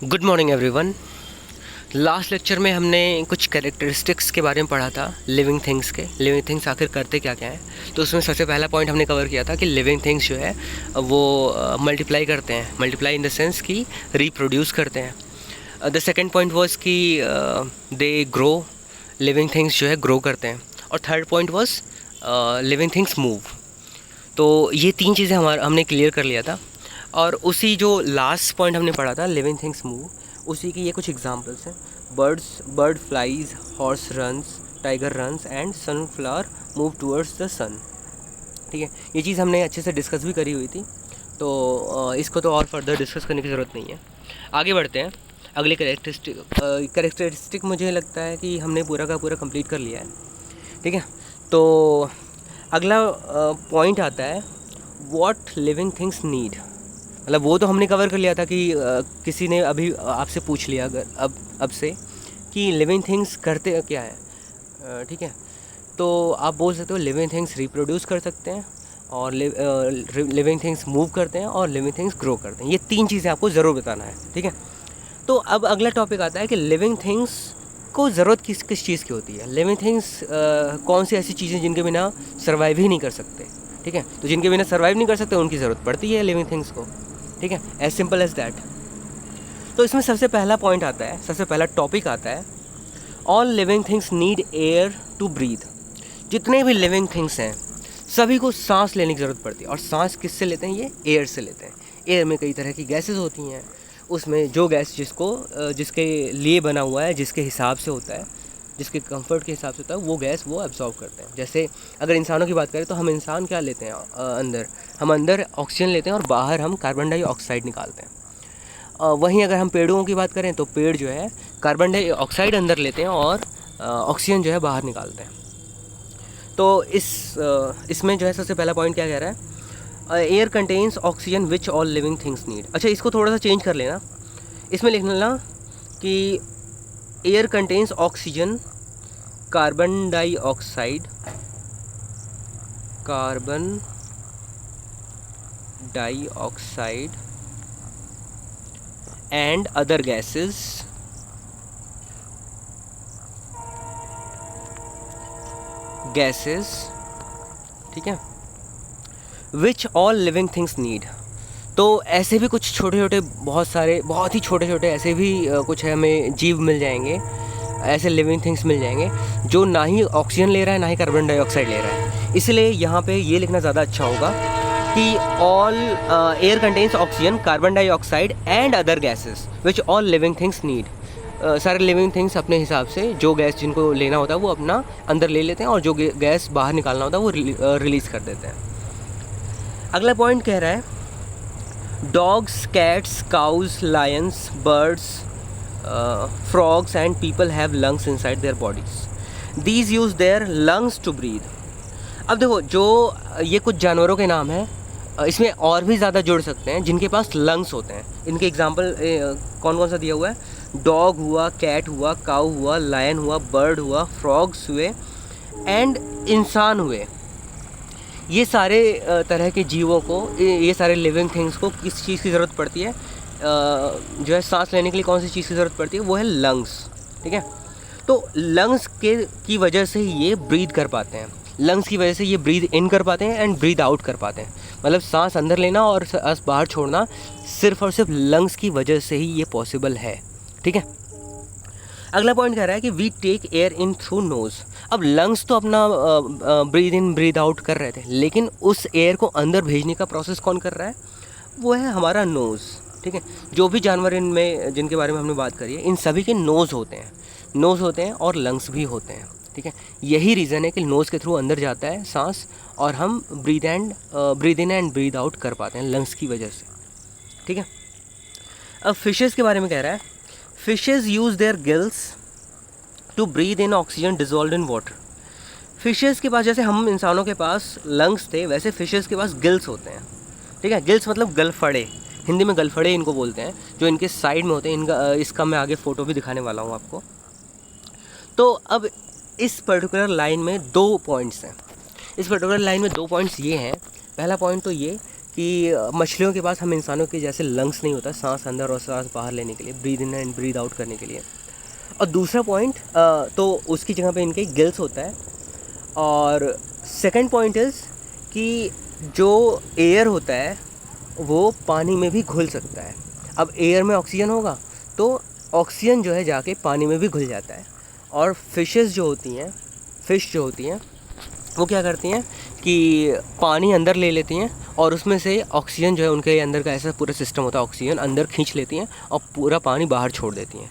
Good morning everyone. Last lecture में हमने कुछ कैरेक्टरिस्टिक्स के बारे में पढ़ा था लिविंग थिंग्स के। लिविंग थिंग्स आखिर करते क्या क्या हैं, तो उसमें सबसे पहला पॉइंट हमने कवर किया था कि लिविंग थिंग्स जो है वो मल्टीप्लाई करते हैं। मल्टीप्लाई इन द सेंस कि रिप्रोड्यूस करते हैं। द सेकंड पॉइंट वाज कि दे ग्रो। लिविंग थिंग्स जो है ग्रो करते हैं। और third point was living things move. तो ये तीन चीज़ें हमने क्लियर कर लिया था। और उसी जो लास्ट पॉइंट हमने पढ़ा था लिविंग थिंग्स मूव, उसी की ये कुछ एग्जांपल्स हैं। Bird flies, horse runs, tiger runs and sunflower move towards the sun. ठीक है, ये चीज़ हमने अच्छे से डिस्कस भी करी हुई थी, तो इसको तो और फर्दर डिस्कस करने की ज़रूरत नहीं है। आगे बढ़ते हैं। अगली कैरेक्टरिस्टिक मुझे लगता है कि हमने पूरा का पूरा कंप्लीट कर लिया है। ठीक है, तो अगला पॉइंट आता है व्हाट लिविंग थिंग्स नीड। मतलब वो तो हमने कवर कर लिया था कि किसी ने अभी आपसे पूछ लिया अगर अब से कि लिविंग थिंग्स करते क्या है। ठीक है, तो आप बोल सकते हो लिविंग थिंग्स रिप्रोड्यूस कर सकते हैं, और लिविंग थिंग्स मूव करते हैं, और लिविंग थिंग्स ग्रो करते हैं। ये तीन चीज़ें आपको ज़रूर बताना है। ठीक है, तो अब अगला टॉपिक आता है कि लिविंग थिंग्स को ज़रूरत किस किस चीज़ की होती है। लिविंग थिंग्स कौन सी ऐसी चीज़ें जिनके बिना सर्वाइव ही नहीं कर सकते। ठीक है, तो जिनके बिना सर्वाइव नहीं कर सकते उनकी ज़रूरत पड़ती है लिविंग थिंग्स को। ठीक है, एज सिंपल एज दैट। तो इसमें सबसे पहला पॉइंट आता है, सबसे पहला टॉपिक आता है all living things need air to breathe. जितने भी लिविंग थिंग्स हैं सभी को सांस लेने की ज़रूरत पड़ती है। और सांस किससे लेते हैं? ये एयर से लेते हैं। एयर में कई तरह की गैसेस होती हैं, उसमें जो गैस जिसके लिए बना हुआ है, जिसके हिसाब से होता है, जिसके कंफर्ट के हिसाब से होता है, वो गैस वो एब्जॉर्ब करते हैं। जैसे अगर इंसानों की बात करें तो हम इंसान क्या लेते हैं? अंदर ऑक्सीजन लेते हैं और बाहर हम कार्बन डाइऑक्साइड निकालते हैं। वहीं अगर हम पेड़ों की बात करें तो पेड़ जो है कार्बन डाइऑक्साइड अंदर लेते हैं और ऑक्सीजन जो है बाहर निकालते हैं। तो इसमें जो है सबसे पहला पॉइंट क्या कह रहा है? Air contains oxygen which all living things need. अच्छा, इसको थोड़ा सा चेंज कर लेना। इसमें लिख लेना कि air contains oxygen, carbon dioxide and other gases. ठीक है, which all living things need. तो ऐसे भी कुछ छोटे छोटे बहुत ही छोटे छोटे ऐसे भी कुछ हमें जीव मिल जाएंगे, ऐसे लिविंग थिंग्स मिल जाएंगे जो ना ही ऑक्सीजन ले रहा है ना ही कार्बन डाइऑक्साइड ले रहा है। इसलिए यहाँ पे ये लिखना ज़्यादा अच्छा होगा कि all air contains oxygen, carbon dioxide and other gases which all living things need. सारे लिविंग थिंग्स अपने हिसाब से जो गैस जिनको लेना होता है वो अपना अंदर ले लेते हैं, और जो गैस बाहर निकालना होता है वो रिलीज़ कर देते हैं। अगला पॉइंट कह रहा है dogs, cats, cows, lions, birds, frogs and people have lungs inside their bodies. These use their lungs to breathe. अब देखो, जो ये कुछ जानवरों के नाम हैं, इसमें और भी ज़्यादा जुड़ सकते हैं जिनके पास लंग्स होते हैं। इनके एग्जांपल कौन कौन सा दिया हुआ है? डॉग हुआ, कैट हुआ, काऊ हुआ, लायन हुआ, बर्ड हुआ, फ्रॉग्स हुए एंड इंसान हुए। ये सारे तरह के जीवों को, ये सारे लिविंग थिंग्स को किस चीज़ की ज़रूरत पड़ती है? जो है सांस लेने के लिए कौन सी चीज़ की ज़रूरत पड़ती है? वो है लंग्स। ठीक है, तो लंग्स की वजह से ही ये ब्रीथ कर पाते हैं। लंग्स की वजह से ये ब्रीथ इन कर पाते हैं एंड ब्रीथ आउट कर पाते हैं। मतलब सांस अंदर लेना और सांस बाहर छोड़ना सिर्फ और सिर्फ लंग्स की वजह से ही ये पॉसिबल है। ठीक है, अगला पॉइंट कह रहा है कि we take air in through nose. अब लंग्स तो अपना ब्रीथ इन ब्रीथ आउट कर रहे थे, लेकिन उस एयर को अंदर भेजने का प्रोसेस कौन कर रहा है? वो है हमारा नोज़। ठीक है, जो भी जानवर इनमें जिनके बारे में हमने बात करी है, इन सभी के नोज़ होते हैं और लंग्स भी होते हैं। ठीक है, यही रीज़न है कि नोज़ के थ्रू अंदर जाता है सांस, और हम breathe in and breathe out कर पाते हैं लंग्स की वजह से। ठीक है, अब फिशेज़ के बारे में कह रहा है fishes use their gills to breathe in oxygen dissolved in water. Fishes के पास, जैसे हम इंसानों के पास लंग्स थे, वैसे फिशेज़ के पास गिल्स होते हैं। ठीक है, गिल्स मतलब गलफड़े, हिंदी में गलफड़े इनको बोलते हैं, जो इनके साइड में होते हैं। इसका मैं आगे फ़ोटो भी दिखाने वाला हूँ आपको। तो अब इस पर्टिकुलर लाइन में 2 पॉइंट्स हैं। इस पर्टिकुलर लाइन में 2 पॉइंट्स ये हैं। पहला पॉइंट तो ये कि मछलियों के पास हम इंसानों के जैसे लंग्स नहीं होता सांस अंदर और सांस बाहर लेने के लिए, breathe in and breathe out करने के लिए। और दूसरा पॉइंट, तो उसकी जगह पे इनके गिल्स होता है। और सेकंड पॉइंट इज़ कि जो एयर होता है वो पानी में भी घुल सकता है। अब एयर में ऑक्सीजन होगा तो ऑक्सीजन जो है जाके पानी में भी घुल जाता है। और फिश जो होती हैं वो क्या करती हैं कि पानी अंदर ले लेती हैं और उसमें से ऑक्सीजन जो है, उनके अंदर का ऐसा पूरा सिस्टम होता है, ऑक्सीजन अंदर खींच लेती हैं और पूरा पानी बाहर छोड़ देती हैं।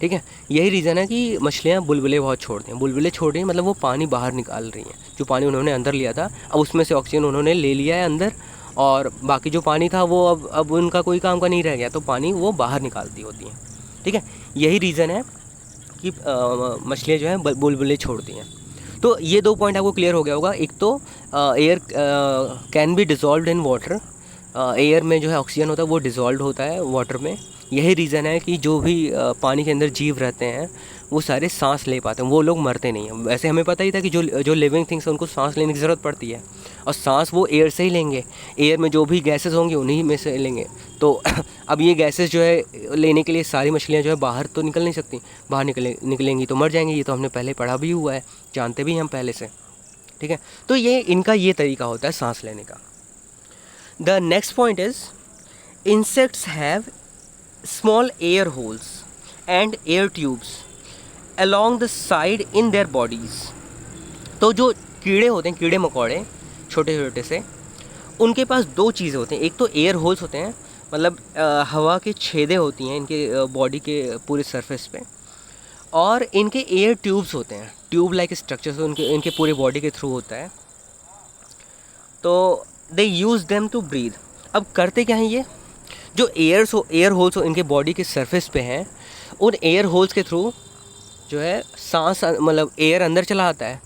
ठीक है, यही रीज़न है कि मछलियाँ बुलबुले बहुत छोड़ती हैं। बुलबुले छोड़ रही हैं मतलब वो पानी बाहर निकाल रही हैं। जो पानी उन्होंने अंदर लिया था अब उसमें से ऑक्सीजन उन्होंने ले लिया है अंदर, और बाकी जो पानी था वो अब उनका कोई काम का नहीं रह गया, तो पानी वो बाहर निकालती होती हैं। ठीक है, यही रीज़न है कि मछलियाँ जो हैं बुलबुले छोड़ती हैं। तो ये 2 पॉइंट आपको क्लियर हो गया होगा। एक तो air can be dissolved in water, air में जो है ऑक्सीजन होता है वो डिज़ोल्व होता है वाटर में। यही रीज़न है कि जो भी पानी के अंदर जीव रहते हैं वो सारे सांस ले पाते हैं, वो लोग मरते नहीं हैं। वैसे हमें पता ही था कि जो लिविंग थिंग्स हैं उनको सांस लेने की ज़रूरत पड़ती है, और सांस वो एयर से ही लेंगे। एयर में जो भी गैसेस होंगी उन्हीं में से लेंगे। तो अब ये गैसेस जो है लेने के लिए सारी मछलियाँ जो है बाहर तो निकल नहीं सकती, बाहर निकलेंगी तो मर जाएंगी। ये तो हमने पहले पढ़ा भी हुआ है, जानते भी हैं हम पहले से। ठीक है, तो ये इनका ये तरीका होता है सांस लेने का। The next point is insects have small air holes and air tubes along the side in their bodies। तो जो कीड़े होते हैं, कीड़े मकोड़े छोटे छोटे से, उनके पास 2 चीज़ें होती हैं। एक तो एयर होल्स होते हैं, मतलब हवा के छेदे होती हैं इनके बॉडी के पूरे सरफेस पे, और इनके एयर ट्यूब्स होते हैं, ट्यूब लाइक स्ट्रक्चर्स इनके पूरे बॉडी के थ्रू होता है। तो दे यूज़ देम टू ब्रीथ। अब करते क्या हैं ये, जो एयर होल्स इनके बॉडी के सरफेस पे हैं, उन एयर होल्स के थ्रू जो है सांस, मतलब एयर अंदर चला आता है।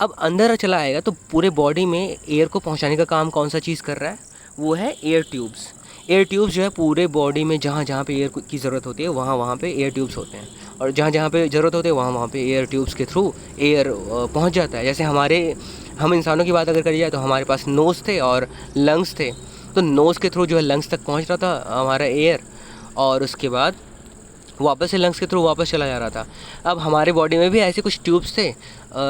अब अंदर चला आएगा तो पूरे बॉडी में एयर को पहुंचाने का काम कौन सा चीज़ कर रहा है, वो है एयर ट्यूब्स। एयर ट्यूब्स जो है पूरे बॉडी में जहाँ जहाँ पे एयर की ज़रूरत होती है वहाँ पे एयर ट्यूब्स होते हैं, और जहाँ जहाँ पे ज़रूरत होती है वहाँ पे एयर ट्यूब्स के थ्रू एयर पहुँच जाता है। जैसे हम इंसानों की बात अगर करी जाए तो हमारे पास नोज़ थे और लंग्स थे, तो नोज़ के थ्रू जो है लंग्स तक पहुंच रहा था हमारा एयर, और उसके बाद वापस से लंग्स के थ्रू वापस चला जा रहा था। अब हमारे बॉडी में भी ऐसे कुछ ट्यूब्स थे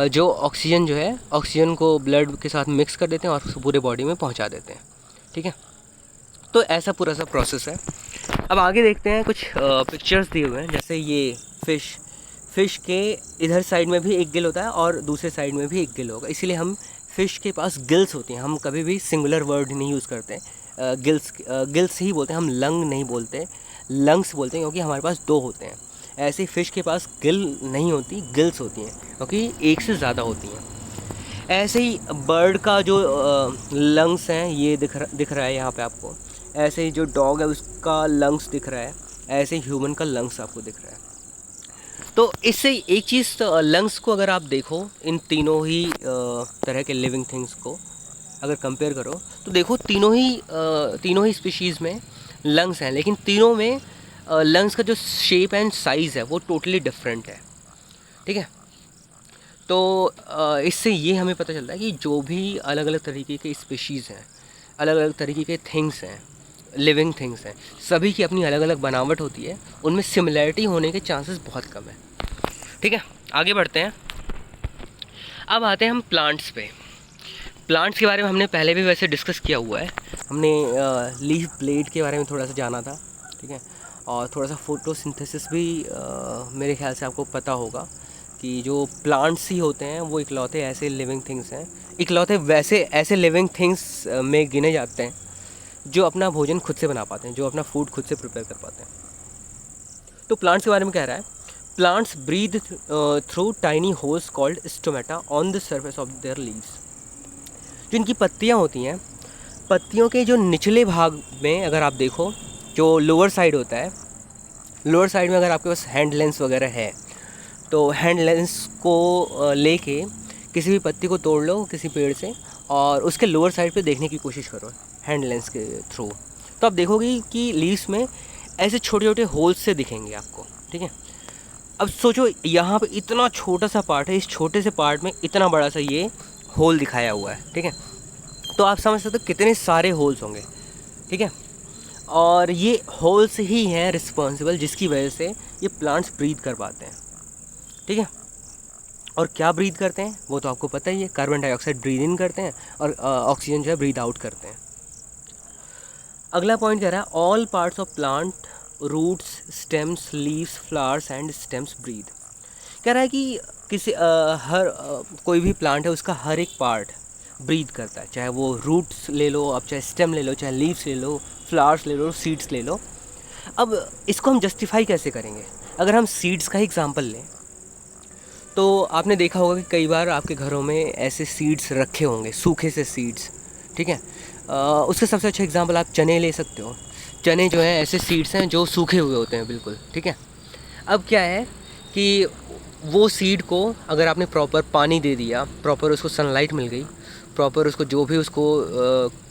जो ऑक्सीजन को ब्लड के साथ मिक्स कर देते हैं और पूरे बॉडी में पहुंचा देते हैं। ठीक है, तो ऐसा पूरा सा प्रोसेस है। अब आगे देखते हैं, कुछ पिक्चर्स दिए हुए हैं। जैसे ये फ़िश के इधर साइड में भी एक गिल होता है और दूसरे साइड में भी एक गिल होगा, इसीलिए हम फ़िश के पास गिल्स होती हैं। हम कभी भी सिंगुलर वर्ड नहीं यूज़ करते, गिल्स ही बोलते हैं, हम लंग नहीं बोलते, लंग्स बोलते हैं, क्योंकि हमारे पास 2 होते हैं। ऐसे फ़िश के पास गिल नहीं होती, गिल्स होती हैं, क्योंकि एक से ज़्यादा होती हैं। ऐसे ही बर्ड का जो लंग्स हैं ये दिख रहा है यहाँ पे आपको। ऐसे ही जो डॉग है उसका लंग्स दिख रहा है, ऐसे ही ह्यूमन का लंग्स आपको दिख रहा है। तो इससे एक चीज़, लंग्स को अगर आप देखो, इन तीनों ही तरह के लिविंग थिंग्स को अगर कंपेयर करो तो देखो तीनों ही स्पीशीज़ में लंग्स हैं, लेकिन तीनों में लंग्स का जो शेप एंड साइज़ है वो टोटली डिफरेंट है। ठीक है, तो इससे ये हमें पता चलता है कि जो भी अलग अलग तरीके के स्पीशीज़ हैं, अलग अलग तरीके के थिंग्स हैं, लिविंग थिंग्स हैं, सभी की अपनी अलग अलग बनावट होती है, उनमें सिमिलैरिटी होने के चांसेस बहुत कम है। ठीक है, आगे बढ़ते हैं। अब आते हैं हम प्लांट्स पे। प्लांट्स के बारे में हमने पहले भी वैसे डिस्कस किया हुआ है। हमने लीफ ब्लेड के बारे में थोड़ा सा जाना था। ठीक है, और थोड़ा सा फोटोसिंथेसिस भी मेरे ख्याल से आपको पता होगा कि जो प्लांट्स ही होते हैं वो इकलौते ऐसे लिविंग थिंग्स हैं, इकलौते वैसे ऐसे लिविंग थिंग्स में गिने जाते हैं जो अपना भोजन खुद से बना पाते हैं, जो अपना फूड खुद से प्रिपेयर कर पाते हैं। तो प्लांट्स के बारे में कह रहा है, plants breathe through tiny holes called stomata on the surface of their leaves. जो इनकी पत्तियाँ होती हैं, पत्तियों के जो निचले भाग में अगर आप देखो, जो लोअर साइड होता है, लोअर साइड में अगर आपके पास हैंड लेंस वगैरह है तो हैंड लेंस को लेके किसी भी पत्ती को तोड़ लो किसी पेड़ से और उसके लोअर साइड पे देखने की कोशिश करो हैंड लेंस के थ्रू, तो आप देखोगे कि लीव्स में ऐसे छोटे छोटे होल्स से दिखेंगे आपको। ठीक है, अब सोचो यहाँ पे इतना छोटा सा पार्ट है, इस छोटे से पार्ट में इतना बड़ा सा ये होल दिखाया हुआ है। ठीक है, तो आप समझ सकते हो कितने सारे होल्स होंगे। ठीक है। और ये होल्स ही हैं रिस्पॉन्सिबल जिसकी वजह से ये प्लांट्स ब्रीथ कर पाते हैं। ठीक है। और क्या ब्रीथ करते हैं वो तो आपको पता ही है, कार्बन डाइऑक्साइड ब्रीथ इन करते हैं और ऑक्सीजन जो है ब्रीथ आउट करते हैं। अगला पॉइंट कह रहा है all parts of plant, roots, stems, leaves, flowers and stems breathe. कह रहा है कि किसी कोई भी प्लांट है उसका हर एक पार्ट ब्रीथ करता है, चाहे वो रूट्स ले लो, अब चाहे स्टेम ले लो, चाहे लीव्स ले लो, फ्लावर्स ले लो, सीड्स ले लो। अब इसको हम जस्टिफाई कैसे करेंगे? अगर हम सीड्स का ही एग्जांपल लें तो आपने देखा होगा कि कई बार आपके घरों में ऐसे सीड्स रखे होंगे, सूखे से सीड्स। ठीक है। उसका सबसे अच्छा एग्जांपल आप चने ले सकते हो। चने जो हैं ऐसे सीड्स हैं जो सूखे हुए होते हैं बिल्कुल। ठीक है। अब क्या है कि वो सीड को अगर आपने प्रॉपर पानी दे दिया, प्रॉपर उसको सनलाइट मिल गई, प्रॉपर उसको जो भी उसको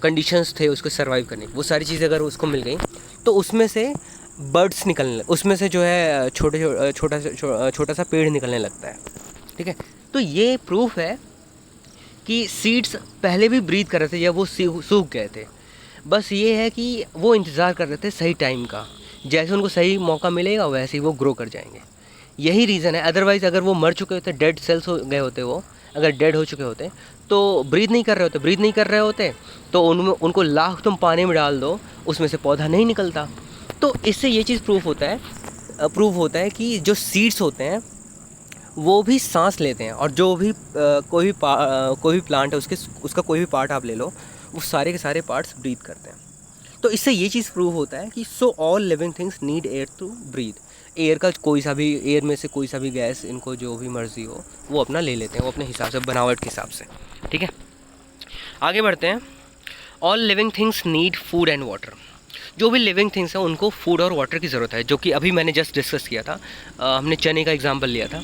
कंडीशंस थे उसको सर्वाइव करने, वो सारी चीज़ें अगर उसको मिल गई तो उसमें से बर्ड्स निकलने, उसमें से जो है छोटा सा पेड़ निकलने लगता है। ठीक है। तो ये प्रूफ है कि सीड्स पहले भी ब्रीथ कर रहे थे या वो सूख गए थे, बस ये है कि वो इंतज़ार कर रहे थे सही टाइम का, जैसे उनको सही मौका मिलेगा वैसे ही वो ग्रो कर जाएंगे। यही रीज़न है। अदरवाइज़ अगर वो मर चुके होते, डेड सेल्स हो गए होते, वो अगर डेड हो चुके होते तो ब्रीथ नहीं कर रहे होते तो उनमें उनको लाख तुम पानी में डाल दो उसमें से पौधा नहीं निकलता। तो इससे ये चीज़ प्रूफ होता है कि जो सीड्स होते हैं वो भी सांस लेते हैं, और जो भी कोई भी प्लांट है उसका कोई भी पार्ट आप ले लो, वो सारे के सारे पार्ट्स ब्रीथ करते हैं। तो इससे ये चीज़ प्रूव होता है कि so all living things need air to breathe. Air में से कोई सा भी गैस इनको जो भी मर्जी हो वो अपना ले लेते हैं, वो अपने हिसाब से, बनावट के हिसाब से। ठीक है। आगे बढ़ते हैं। All living things need food and water. जो भी लिविंग थिंग्स हैं उनको फूड और वाटर की ज़रूरत है, जो कि अभी मैंने जस्ट डिस्कस किया था। हमने चने का एग्जाम्पल लिया था।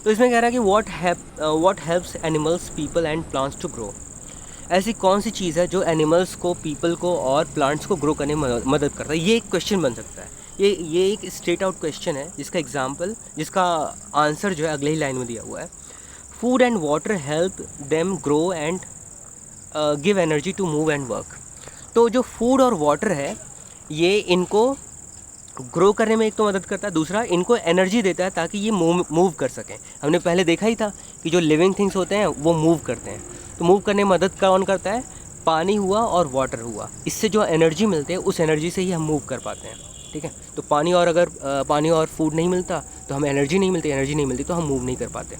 तो इसमें कह रहा है कि what helps animals, people and plants to grow. ऐसी कौन सी चीज़ है जो एनिमल्स को, पीपल को और प्लांट्स को ग्रो करने में मदद करता है? ये एक क्वेश्चन बन सकता है। ये एक स्ट्रेट आउट क्वेश्चन है जिसका आंसर जो है अगले ही लाइन में दिया हुआ है। Food and water help them grow and give energy to move and work. तो जो फूड और वाटर है ये इनको ग्रो करने में एक तो मदद करता है, दूसरा इनको एनर्जी देता है ताकि ये मूव कर सकें। हमने पहले देखा ही था कि जो लिविंग थिंग्स होते हैं वो मूव करते हैं, तो मूव करने में मदद कौन करता है? पानी हुआ और वाटर हुआ। इससे जो एनर्जी मिलते हैं उस एनर्जी से ही हम मूव कर पाते हैं। ठीक है। तो पानी और फूड नहीं मिलता तो हमें एनर्जी नहीं मिलती तो हम मूव नहीं कर पाते।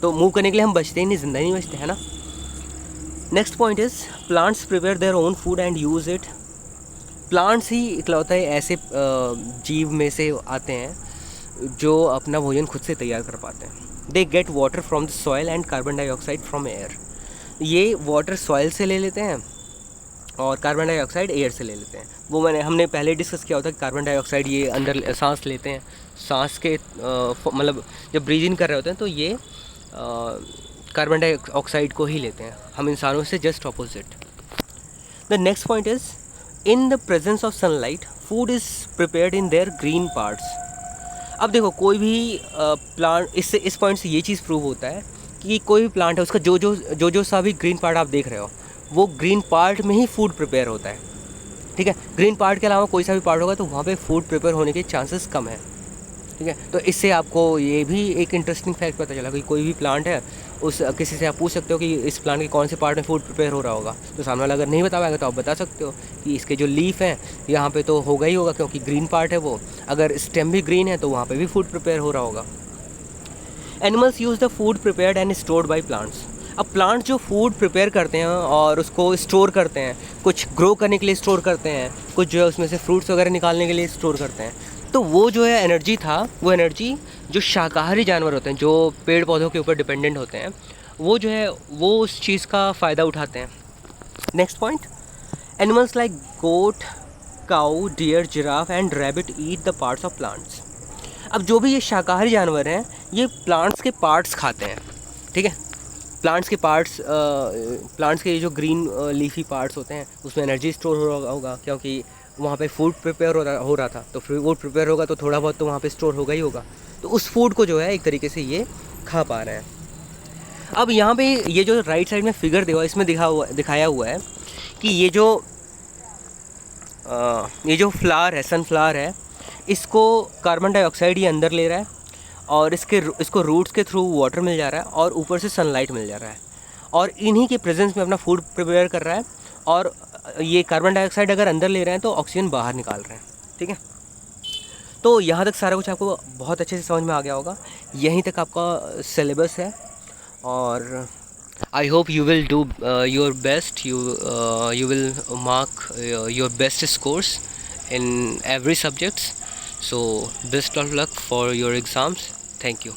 तो मूव करने के लिए हम बचते ही नहीं, जिंदा ही नहीं बचते, है ना। Next point is plants prepare their own food and use it. Plants ही इकलौते ऐसे जीव में से आते हैं जो अपना भोजन खुद से तैयार कर पाते हैं। They get water from the soil and carbon dioxide from air. ये वाटर सॉइल से ले लेते हैं और कार्बन डाइऑक्साइड एयर से ले लेते हैं। वो हमने पहले डिस्कस किया होता है कि कार्बन डाइऑक्साइड ये अंदर सांस लेते हैं, सांस के मतलब जब ब्रीथ इन कर रहे होते हैं तो ये कार्बन डाइऑक्साइड को ही लेते हैं। हम इंसानों से just opposite. The next point is in the presence of sunlight food is prepared in their green parts. अब देखो कोई भी प्लांट, इस पॉइंट से ये चीज़ प्रूव होता है कि कोई भी प्लांट है उसका जो सा भी ग्रीन पार्ट आप देख रहे हो वो ग्रीन पार्ट में ही फूड प्रिपेयर होता है। ठीक है। ग्रीन पार्ट के अलावा कोई सा भी पार्ट होगा तो वहाँ पे फूड प्रिपेयर होने के चांसेस कम है। ठीक है। तो इससे आपको ये भी एक इंटरेस्टिंग फैक्ट पता चला कि कोई भी प्लांट है किसी से आप पूछ सकते हो कि इस प्लांट के कौन से पार्ट में फूड प्रिपेयर हो रहा होगा, तो सामने वाला अगर नहीं बता पाएगा तो आप बता सकते हो कि इसके जो लीफ हैं यहाँ पे तो होगा ही होगा क्योंकि ग्रीन पार्ट है वो। अगर स्टेम भी ग्रीन है तो वहाँ पे भी फूड प्रिपेयर हो रहा होगा। Animals use the food prepared and stored by plants. अब प्लांट जो फूड प्रिपेयर करते हैं और उसको स्टोर करते हैं, कुछ ग्रो करने के लिए स्टोर करते हैं, कुछ जो है उसमें से फ्रूट्स वगैरह निकालने के लिए स्टोर करते हैं। तो वो जो है एनर्जी वो एनर्जी जो शाकाहारी जानवर होते हैं, जो पेड़ पौधों के ऊपर डिपेंडेंट होते हैं, वो जो है वो उस चीज़ का फ़ायदा उठाते हैं। Next point, animals like goat, cow, deer, giraffe and rabbit eat the parts of plants. अब जो भी ये शाकाहारी जानवर हैं ये प्लांट्स के पार्ट्स खाते हैं। ठीक है। प्लांट्स के जो ग्रीन लीफी पार्ट्स होते हैं उसमें एनर्जी स्टोर हो रहा होगा क्योंकि वहाँ पे फूड प्रिपेयर हो रहा था, तो फूड प्रिपेयर होगा तो थोड़ा बहुत तो वहाँ पे स्टोर होगा ही होगा। तो उस फूड को जो है एक तरीके से ये खा पा रहे हैं। अब यहाँ पे ये जो राइट साइड में फिगर दिया हुआ इसमें दिखाया हुआ है कि ये जो फ्लावर है, सनफ्लावर है, इसको कार्बन डाइऑक्साइड ये अंदर ले रहा है और इसको रूट्स के थ्रू वाटर मिल जा रहा है और ऊपर से सनलाइट मिल जा रहा है और इन्हीं के प्रेजेंस में अपना फूड प्रिपेयर कर रहा है। और ये कार्बन डाइऑक्साइड अगर अंदर ले रहे हैं तो ऑक्सीजन बाहर निकाल रहे हैं। ठीक है, तो यहाँ तक सारा कुछ आपको बहुत अच्छे से समझ में आ गया होगा। यहीं तक आपका सिलेबस है और I hope you will do your best. You will mark your best scores in every subject. So best of luck for your exams. Thank you.